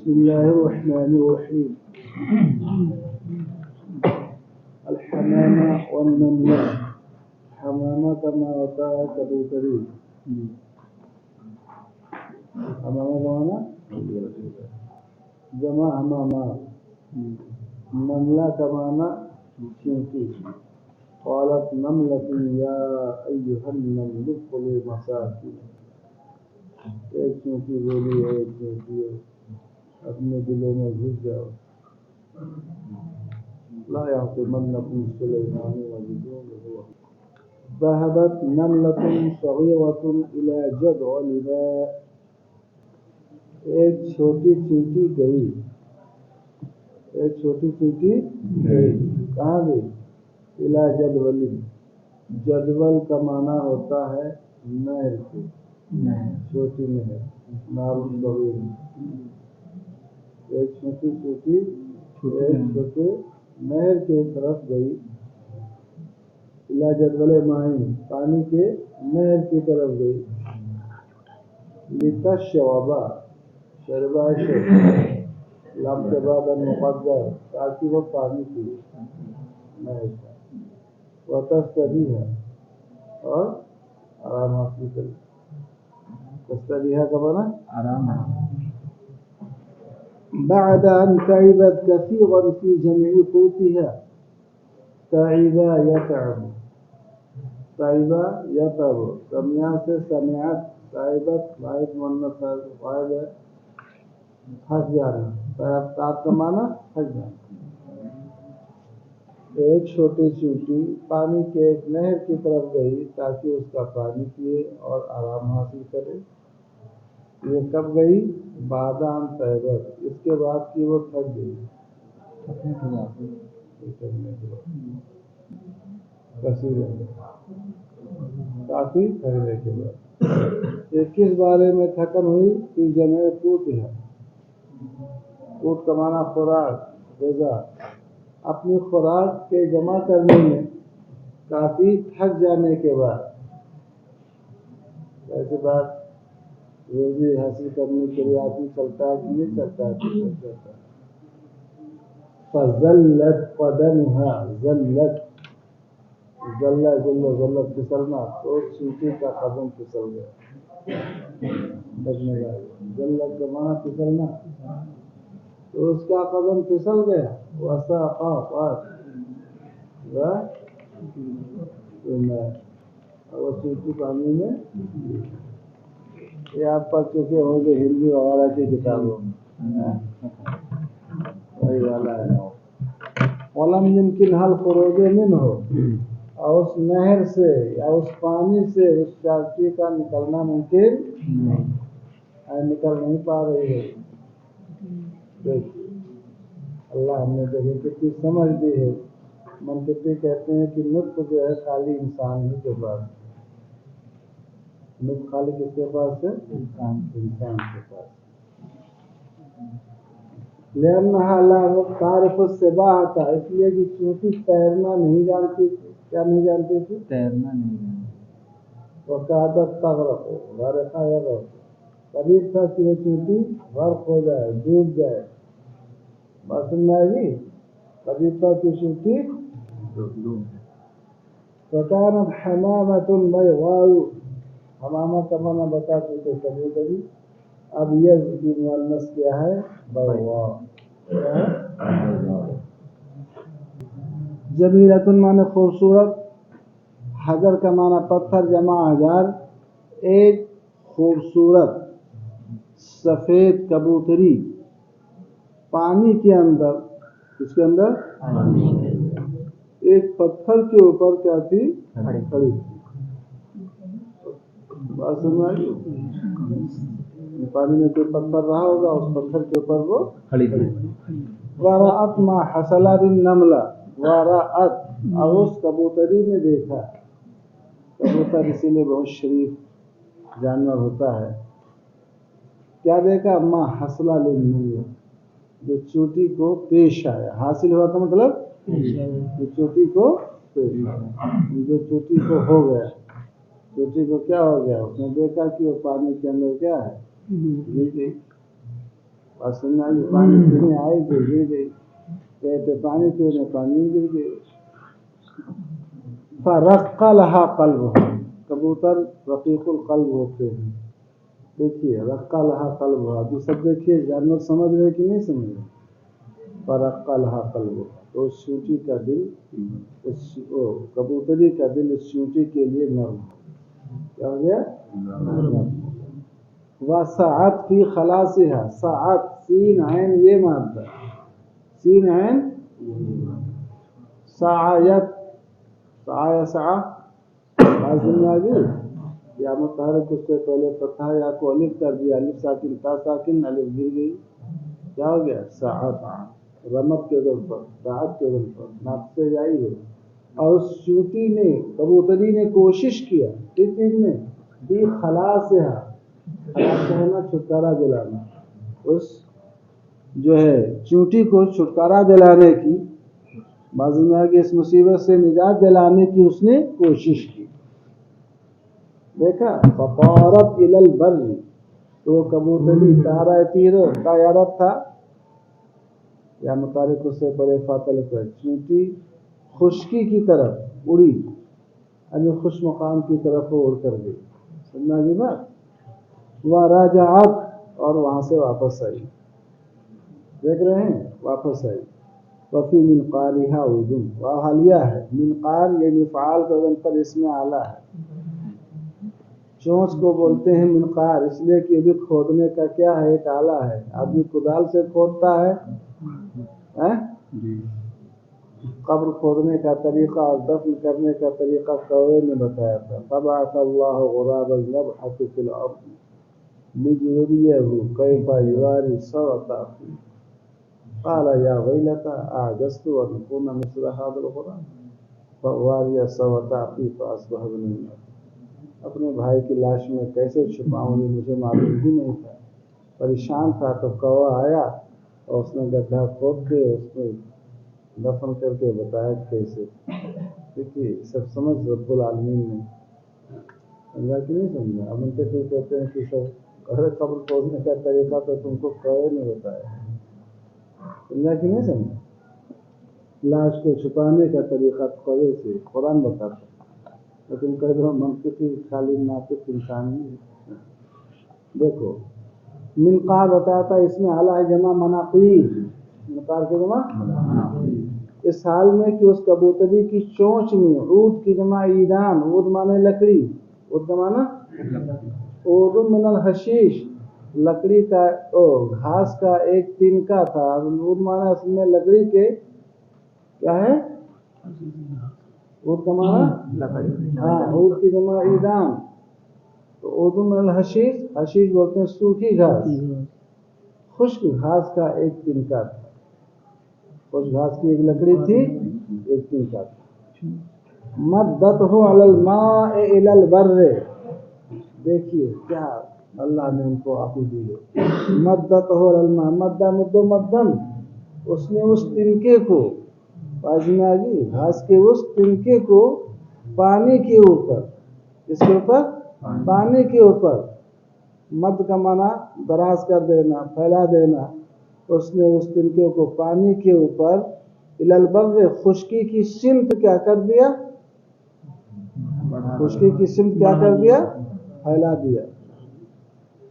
بسم الله الرحمن الرحيم. الحمامة والنملة. حمامة كما ہوتا ہے کبوتری. حمامہ کمانا جمع حمامہ. نملہ کمانا چونٹی. قالت نملة یا ایھا النمل ادخلوا مساکنکم. ایک چونٹی بولی ہے، ایک چونٹی اپنے دلوں میں گھس جاؤ. لا يحطمنكم سليمان وجنوده. ذهبت نملة صغيرة إلى جذع الماء. ایک چھوٹی چونٹی گئی. ایک چھوٹی چونٹی گئی کہاں گئی؟ الى جدول. جدول کا معنی ہوتا ہے نہر کی، چھوٹی نہر. نار صغیر. ایک چھوٹی چھوٹی ایک چھوٹے نہر کے طرف گئی. الى جدول مائی، پانی کے نہر کی طرف گئی. لتشرب، شربا شرب لام کے بعد مقدر، تاکہ وہ پانی پیے نہر کا. وتستریح، اور آرام حاصل کرے. تستریح کا معنی آرام. بعد أن تعبت كثيرا في جمع قوتها. تعب يتعب، تعب يتعب. سمع سے سمعت. تعبت واحد مؤنث غائب ہے، پھنس جانا. تعب کا معنی پھنس جانا. ایک چھوٹی چونٹی پانی کے ایک نہر کی طرف گئی تاکہ اس کا پانی پیے اور آرام حاصل کرے. یہ کب گئی؟ بادام طیبت، اس کے بعد کی وہ تھک گئی. کافی تھکنے کے بعد. یہ کس بارے میں تھکن ہوئی؟ کہ جمع قوت ہے. قوت کا معنی خوراک، غذا. اپنی خوراک کے جمع کرنے میں کافی تھک جانے کے بعد. ایسے بات روزی حاصل کرنے کے لیے آدمی چلتا ہے کہ نہیں چلتا ہے. فَذَلَّتْ قَدَمُهَا. ذلت، ذلت پھسلنا. تو چونٹی کا قدم پھسل گیا. ذلت کا معنی پھسلنا. تو اس کا قدم پھسل گیا. وَسَاقَطَتْ، اور چونٹی پانی میں. یہ آپ پڑھ چکے ہوں گے ہندی وغیرہ کی کتابوں میں، وہی والا ہے. وَلَمْ يُمْكِنْهَا الْخُرُوجُ مِنْهُ. اور اس نہر سے یا اس پانی سے اس چونٹی کا نکلنا ممکن نہیں، نکل نہیں پا رہی ہے. دیکھیے اللہ ہم نے دیکھے کتنی سمجھ دی ہے. منطقی کہتے ہیں کہ نطق جو ہے خالی انسان ہی کے پاس. نطق خالی کس کے پاس ہے؟ انسان کے پاس. لأنها لا تعرف السباحة، اس لیے کہ چونٹی تیرنا نہیں جانتی تھی. کیا نہیں جانتی تھی؟ تیرنا نہیں جانتی. وقعدت تغرق، غرق یغرق. قریب تھا کہ یہ چونٹی غرق ہو جائے، ڈوب جائے. بات سننا ہے. قریب تھا کہ چونٹی وكانت حمامة بيضاء. حمامہ کا معنی بتا چکے کبھی. اب یہ مؤنث کیا ہے؟ بیضاء. جمیلۃ معنی خوبصورت. حجر کا معنی پتھر جمع حجار. ایک خوبصورت سفید کبوتری پانی کے اندر. اس کے اندر ایک پتھر کے اوپر کیا تھی؟ کھڑی تھی. بات سنائی. پانی میں کوئی پتھر رہا ہوگا، اس پتھر کے اوپر وہ کھڑی تھی. ورأت ما حصل بالنملہ. ورأت، اور اس کبوتری نے دیکھا. کبوتر اسی لیے بہت شریف جانور ہوتا ہے. کیا دیکھا؟ ما حصل للنملہ، جو چونٹی کو پیش آیا. حاصل ہوا کا مطلب جو چونٹی کو پیش آیا، جو چونٹی کو ہو گیا. چونٹی کو کیا ہو گیا؟ اس نے دیکھا کہ وہ پانی کے اندر کیا ہے؟ سننا کہ پانی پینے آئی تو گر گئی، کہتے پانی پینے پانی گر گئی. فرق لها قلبها، کبوتر رقیق القلب ہوتے ہیں. دیکھیے رق لها قلبها، ابھی سب دیکھیے جانور سمجھ رہے کہ نہیں سمجھ رہے. فرق لها قلبها، تو اس چونٹی کا دل، کبوتری کا دل اس چونٹی کے لیے نرم ہو. کیا ہو گیا؟ نرم. وسعت فی خلاصها، سعت سین عین یہ مادہ، سین عین سعایت، سعا سعا لازم میں آگئی یا متحرک اس سے پہلے فتحہ یا کو الف کر دیا، الف ساکن تا ساکن الف گر گئی، کیا ہو گیا؟ سعت. رمت کے دل پر، دعت کے دل پر ناقص جائی ہے. اور اس چونٹی نے، کبوتری نے کوشش کیا کس چیز میں؟ بھی خلاصها، خلاص کہنا چھٹکارا دلانا، اس جو ہے چونٹی کو چھٹکارا دلانے کی، بعض میں آگے اس مصیبت سے نجات دلانے کی اس نے کوشش کی. دیکھا فطارت الی البر، تو کبوتری تارہ تیرو کا یارب تھا یا متعلق اس سے پڑے فاتل پر، چونٹی خشکی کی طرف اڑی، یعنی خوش مقام کی طرف وہ اڑ کر گئی. سننا کی بات. وراجعت، اور وہاں سے واپس آئی، دیکھ رہے ہیں واپس آئی. وفی منقارها عودن، حالیہ ہے منقار، یہ مفعال کا وزن پر اس میں اعلیٰ ہے. چونچ کو بولتے ہیں منقار اس لیے کہ بھی کھودنے کا کیا ہے؟ ایک آلہ ہے. آدمی کدال سے کھودتا ہے، قبر کھودنے کا طریقہ اور دفن کرنے کا طریقہ کوے میں بتایا تھا. فبعث اللہ غرابا یبحث فی الارض لیریہ کیف یواری سوءة اخیہ قال یا ویلتى اعجزت ان اکون مثل هذا الغراب فاواری سوءة اخیہ فاصبح من النادمین. اپنے بھائی کی لاش میں کیسے چھپاؤں یہ مجھے معلوم بھی نہیں تھا. پریشان تھا تو کوہ آیا اور اس نے گڈھا کھود کے اس میں دفن کر کے بتایا کیسے. دیکھیے سب سمجھ رب العالمین نے سمجھا کہ نہیں سمجھا. اب ان کے تو کہتے ہیں کہ سب قبر کھودنے کا طریقہ تو تم کو کوہ نے بتایا، سمجھا کہ نہیں سمجھا. لاش کو چھپانے کا طریقہ کوہ سے قرآن بتاتا ہے، لیکن کہہ دو منطقی خالی ناطق انسان نہیں. دیکھو منقار بتاتا اس میں اعلیٰ جمع مناقیر، منقار کے جمع اس حال میں کہ اس کبوتری کی چونچ میں عود کی جمع ایدان، عود مانے لکڑی، عود کا مانا عود من الحشیش، لکڑی کا گھاس کا ایک تنکا تھا. عود مانا اس میں لکڑی کے کیا ہے؟ عود کا مانا ہاں عود کی جمع ایدان. تو عود من الحشیش، حشیش بولتے ہیں سوکھی گھاس، خشک گھاس کا ایک تنکا تھا. اس گھاس کی ایک لکڑی تھی، ایک تنکا تھا. مدته علی الماء الی البر، دیکھیے کیا اللہ نے ان کو عقل دی ہے. مدته علی الماء، مدہ مدو مدن، اس نے اس تنکے کو، آگی گھاس کے اس تنکے کو پانی کے اوپر، اس کے اوپر پانی کے اوپر، مد کا معنی دراز کر دینا، پھیلا دینا. اس نے اس تنکے کو پانی کے اوپر الی البر، خشکی کی سمت کیا کر دیا؟ خشکی کی سمت کیا کر دیا؟ پھیلا دیا.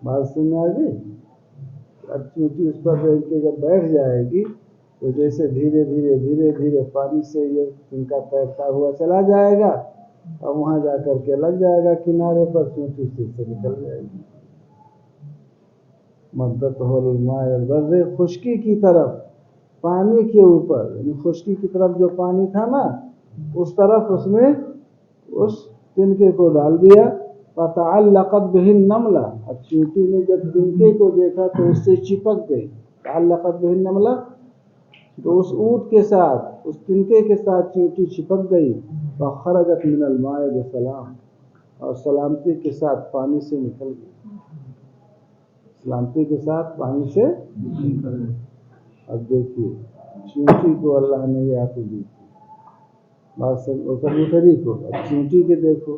بات سننے آ گئی. اب چونٹی اس پر رہ کے جب بیٹھ جائے گی تو جیسے دھیرے دھیرے دھیرے دھیرے پانی سے یہ تنکا تیرتا ہوا چلا جائے گا اور وہاں جا کر کے لگ جائے گا کنارے پر، چونٹی سے نکل جائے گی. مدته علی الماء البر، خشکی کی طرف پانی کے اوپر، یعنی خشکی کی طرف جو پانی تھا نا اس طرف اس نے اس تنکے کو ڈال دیا. فتعلقت به النملہ، اب چونٹی نے جب تنکے کو دیکھا تو اس سے چپک گئی. تعلقت به النملہ، تو اس اونٹ کے ساتھ، اس تنکے کے ساتھ چونٹی چپک گئی. فخرجت من الماء بسلام، اور سلامتی کے ساتھ پانی سے نکل گئی. سلامتی کے ساتھ پانی سے. اب دیکھیے چونٹی کو اللہ نے یہ عقل دی تھی، کبوتری کو. اب چونٹی کے دیکھو،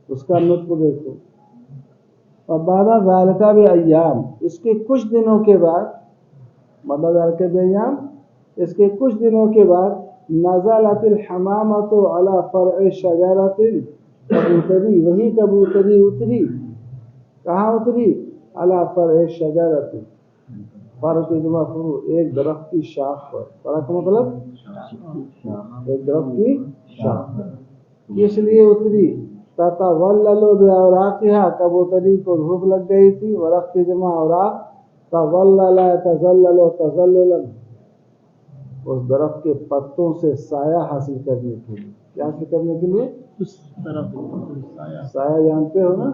اس کا نطق دیکھو. بعد ذالک بایام، اس کے کچھ دنوں کے بعد، بعد ذالک بایام، اس کے کچھ دنوں کے بعد نزلت الحمامۃ علی فرع شجرۃ، کبوتری، وہی کبوتری اتری، کہاں اتری؟ علی فرع شجرۃ، فرع کی جمع فرع، ایک درخت کی شاخ پر، فرع کا مطلب ایک درخت کی شاخ پر، کس لیے اتری؟ تتظلل باوراقها، کبوتری کو دھوپ لگ گئی تھی، ورق کی جمع اوراق، تظلل يتظلل تظللا، اس درخت کے پتوں سے سایہ حاصل کرنے کے لیے، کیا حاصل کرنے کے لیے؟ سایہ جانتے ہو نا،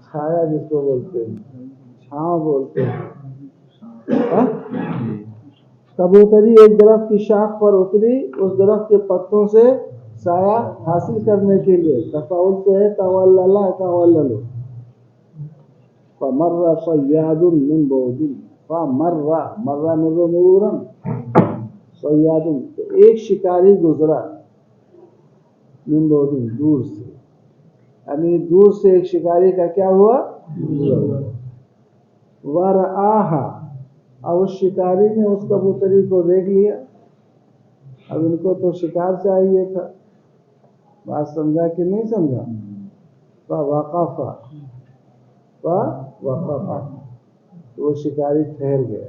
چھایا جس کو بولتے ہیں، چھاؤں بولتے ہیں۔ کبوتری ایک درخت کی شاخ پر اتری، اس درخت کے پتوں سے سایہ حاصل کرنے کے لیے، تفاعل سے ہے تولل تولل، فمر صیاد من بعد، فمر مر مرورا صیاد، تو ایک شکاری گزرا، من بعد، دور سے، یعنی دور سے ایک شکاری کا کیا ہوا؟ ورآہا، اب اس شکاری نے اس کبوتری کو دیکھ لیا، اب ان کو تو شکار چاہیے تھا، بات سمجھا کہ نہیں سمجھا؟ فوقف، وہ شکاری ٹھہر گیا،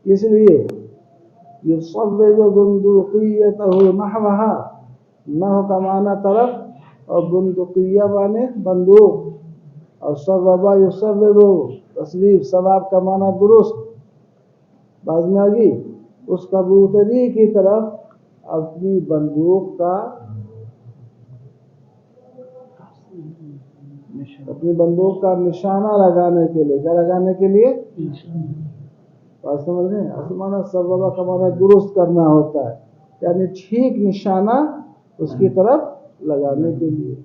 اس لیے یصوب بندقیتہ نحوہا، نحو کا معنی طرف، اور بندقیہ معنی بندوق، اور صوبہ یصوب تصویب، ثواب کا معنی درست، باز میں آگی، اس کبوتری کی طرف اپنی بندوق کا، اپنی بندوق کا نشانہ لگانے کے لیے، کیا لگانے کے لیے؟ بات سمجھ رہے ہیں؟ آسمانہ صوبہ کا معنی درست کرنا ہوتا ہے، یعنی ٹھیک نشانہ اس کی طرف لگانے کے لیے،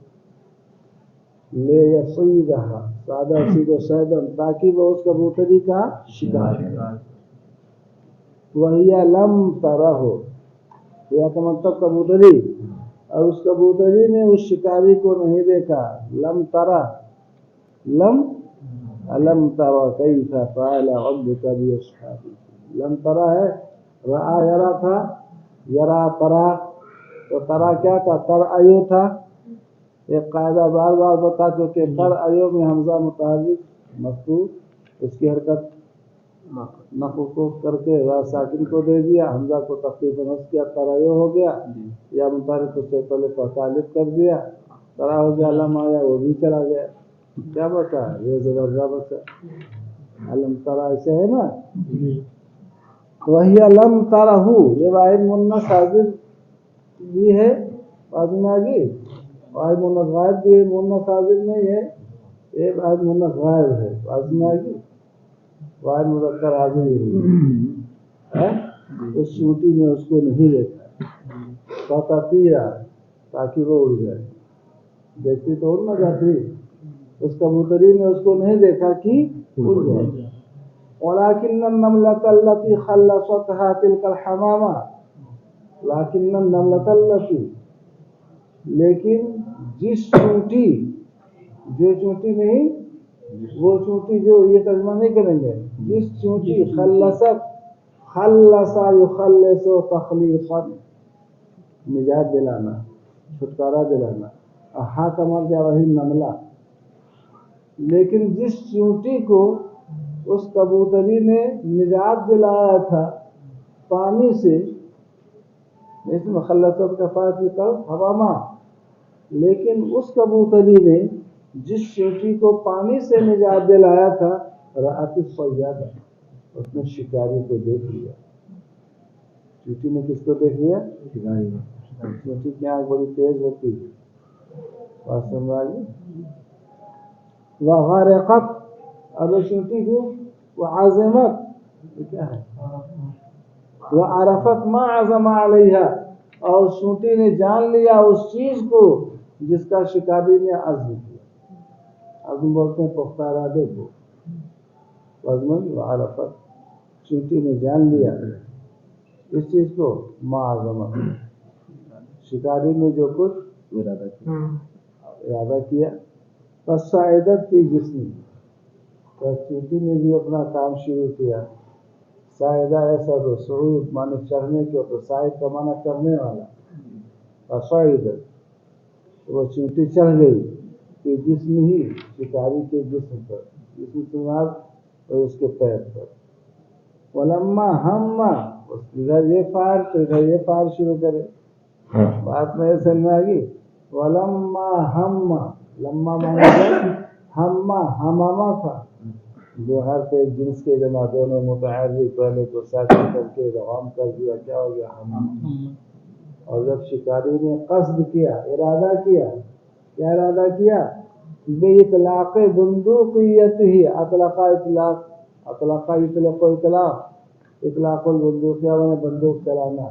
لے یصیدہا، سادہ سیدھو سیدن، تاکہ وہ اس کبوتری کا شکار کرے، وہی لم ترہ، یہ کا مطلب کبوتری، اور اس کبوتری نے اس شکاری کو نہیں دیکھا، لم ترہ، لم الم ترى کیف فعل ربک باصحاب، لم ترى ہے، رآ یرا تھا، یرا ترا، تو ترا کیا تھا؟ ترایو تھا، ایک قاعدہ بار بار بتا چکے، ترایو میں حمزہ متحرک مفتوح، اس کی حرکت نقو کو کر کے را ساکن کو دے دیا، حمزہ کو تخفیف نصب کیا، ترایو ہو گیا، یا متحرک سے پہلے تعلق کر دیا، ترا ہو گیا، لم آیا وہ بھی چلا گیا، کیا بتا؟ یہ زبردہ بتا، علم ترا ایسے ہے نا، وہی علم ترہ، یہ واحد منص حاضر بھی ہے، بعد میں آگی واحد منص غائب بھی ہے، منص حاضر نہیں ہے، ایک واحد منص غائب ہے، بعد میں آگی واحد مذکر حاضر ہے، اس چونٹی نے اس کو نہیں دیکھا، فتطیرا، تاکہ وہ اڑ جائے، دیکھتی تو اڑ نہ جاتی، اس کبوتری نے اس کو نہیں دیکھا کہ اڑ جائے، وَلَكِنَّ النَّمْلَةَ الَّتِي خَلَّصَتْهَا تِلْكَ الْحَمَامَةُ، لَكِنَّ النَّمْلَةَ الَّتِي، لیکن جس چونٹی، جو چونٹی نہیں، وہ چونٹی جو، یہ ترجمہ نہیں کریں گے، جس چونٹی، خلصت، خلصا یخلص تخلیصا، نجات دلانا، چھٹکارا دلانا، ہاں کا مر گیا وہی نملہ، لیکن جس چونٹی کو اس کبوتری نے نجات دلایا تھا پانی سے، اس میں خلصت کا فائد کی طرف حواما، لیکن اس کبوتری نے جس چونٹی کو پانی سے نجات دلایا تھا، رأت الصیاد، اس نے شکاری کو دیکھ لیا، چونٹی نے کس کو دیکھ لیا؟ شکاری کو، چونٹی کی آنکھ بڑی تیز ہوتی ہے، بات سمجھ آئی؟ وغرقت، اب چونٹی کو، وعزمت، کیا ہے؟ وعرفت ما عزم علیہا، اور چونٹی نے جان لیا اس چیز کو جس کا شکاری نے عزم کیا، عزم بولتے ہیں پختہ ارادے کو، عزم وعرفت، چونٹی نے جان لیا اس چیز کو، ما عزم، شکاری نے جو کچھ ارادہ کیا، فصعدت فی جسمی، تو چیونٹی نے بھی اپنا کام شروع کیا. صاعدہ ایسا تو صعود مانے چڑھنے کے، تو صاعد کا مانا کرنے والا. فصعدت، وہ چیونٹی چڑھ گئی کہ جسم ہی، شکاری کے جسم پر، جسم سے مراد اور اس کے پیر پر. ولما ہم، ادھر یہ فار تو ادھر یہ فار شروع کرے. بات میں سمجھ میں آ گئی. ولما ہم، لما مانا ہم، ہماما تھا، دو حرف ایک جنس کے جمع، دونوں متحرک، پہلے تو ساکن کر کے ادغام کر دیا، کیا ہو گیا ہم. اور جب شکاری نے قصد کیا، ارادہ کیا، کیا ارادہ کیا؟ بے اطلاق بندوقیت ہی، اطلاق اطلاق، اطلاق اطلاق اطلاق، اطلاق البندوقیہ میں بندوق چلانا.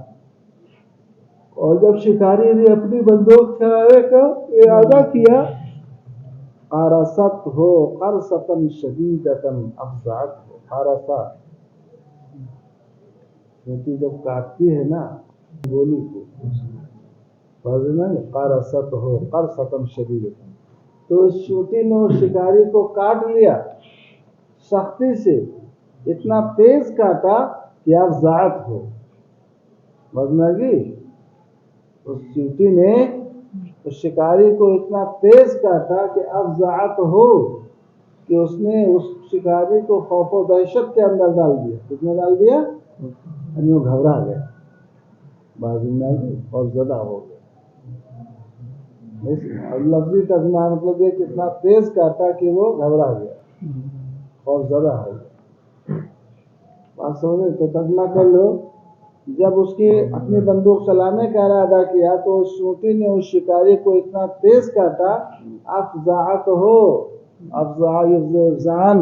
اور جب شکاری نے اپنی بندوق چلانے کا ارادہ کیا، قرصت ہو قرصتاً شدیدتاً افزعت ہو. قرصہ، کیونکہ جب کاٹتی ہے نا گولی کو، قرصت ہو قرصتاً شدیدتاً، تو اس چیونٹی نے اس شکاری کو کاٹ لیا سختی سے، اتنا تیز کاٹا کہ افزعت ہو. مزنگی، اس چیونٹی نے اس شکاری کو اتنا تیز کاٹا کہ افزعت ہو، کہ اس نے اس شکاری کو خوف و دہشت کے اندر ڈال دیا. کس نے ڈال دیا؟ یعنی وہ گھبرا گیا، بازی میں اور زدہ ہو گیا. لفظی ترجمہ مطلب یہ کتنا تیز کاٹا کہ وہ گھبرا گیا، خوف زدہ ہو گیا. بات سمجھے؟ تو ترجمہ کر لو. جب اس کی اپنی بندوق چلانے کا ارادہ کیا تو اس چیونٹی نے اس شکاری کو اتنا تیز کاٹا، افزعت ہو، افزع یفزعن،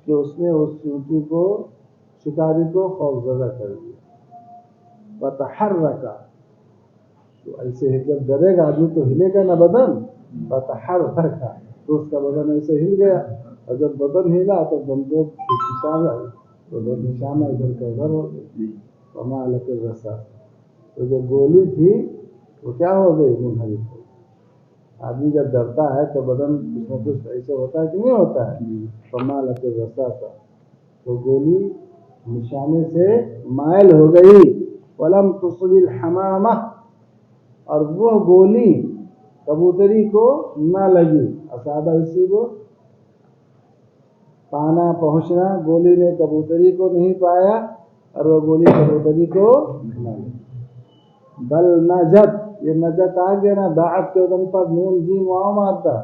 کہ اس نے اس چیونٹی کو، شکاری کو خوف زدہ کر دیا. فتحرک، تو ایسے جب ڈرے گا آدمی تو ہلے گا نا بدن. فتحرک، تو اس کا بدن ایسے ہل گیا، اور جب بدن ہلا تو بندوق نشانہ، تو نشانہ ادھر کا ادھر ہو گیا. وما لك الرسا، تو جو گولی تھی وہ کیا ہو گئی؟ منحرف ہو گئی. آدمی جب ڈرتا ہے تو بدن کچھ نہ کچھ ایسے ہوتا ہے کہ نہیں ہوتا ہے. وما لك الرسا تھا، تو گولی نشانے سے مائل ہو گئی. ولم تصب الحمامہ، اور وہ گولی کبوتری کو نہ لگی. اصابہ اسی کو پانا، پہنچنا، گولی نے کبوتری کو نہیں پایا اور وہ گولی کبوتری کو نہ لگی. بل نجت، یہ نجت آ گیا نا، دعت کے ادم پر نون جیم واو آتا،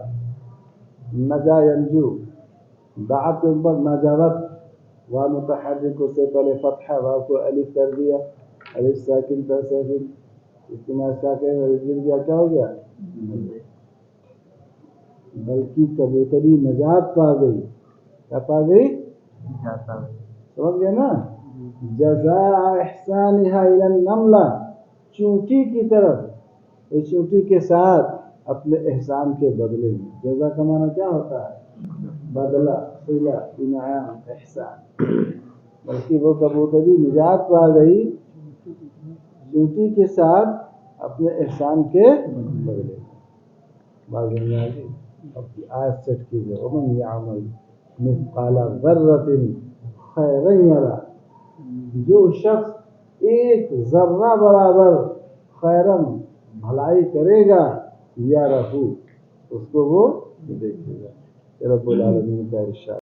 نجا ینجو. دعت کے اوپر نجوت، واو متحرک سے پہلے فتحہ، واو کو الف کر دیا، الف ساکن تا ساکن، اجتماع ساکن گر گیا، کیا ہو گیا؟ بلکہ کبوتری نجات پا گئی. کیا پا گئی؟ سمجھ گئے نا؟ جزاء احسانها الى النملہ، چونٹی کی طرف، اس چونٹی کے ساتھ اپنے احسان کے بدلے میں. جزا کا معنی کیا ہوتا ہے؟ بدلہ، صلہ، انعام، احسان. بلکہ وہ کبوتری نجات پا گئی چونٹی کے ساتھ اپنے احسان کے بدلے میں. بات سمجھ آ گئی؟ اب کی آیت سیٹ کیجیے. ومن یعمل مثقال ذرۃ خیرا یرہ، جو شخص ایک ذرہ برابر خیرن، بھلائی کرے گا، یا رہو، اس کو وہ دیکھے گا. رب العالمین کا ارشاد.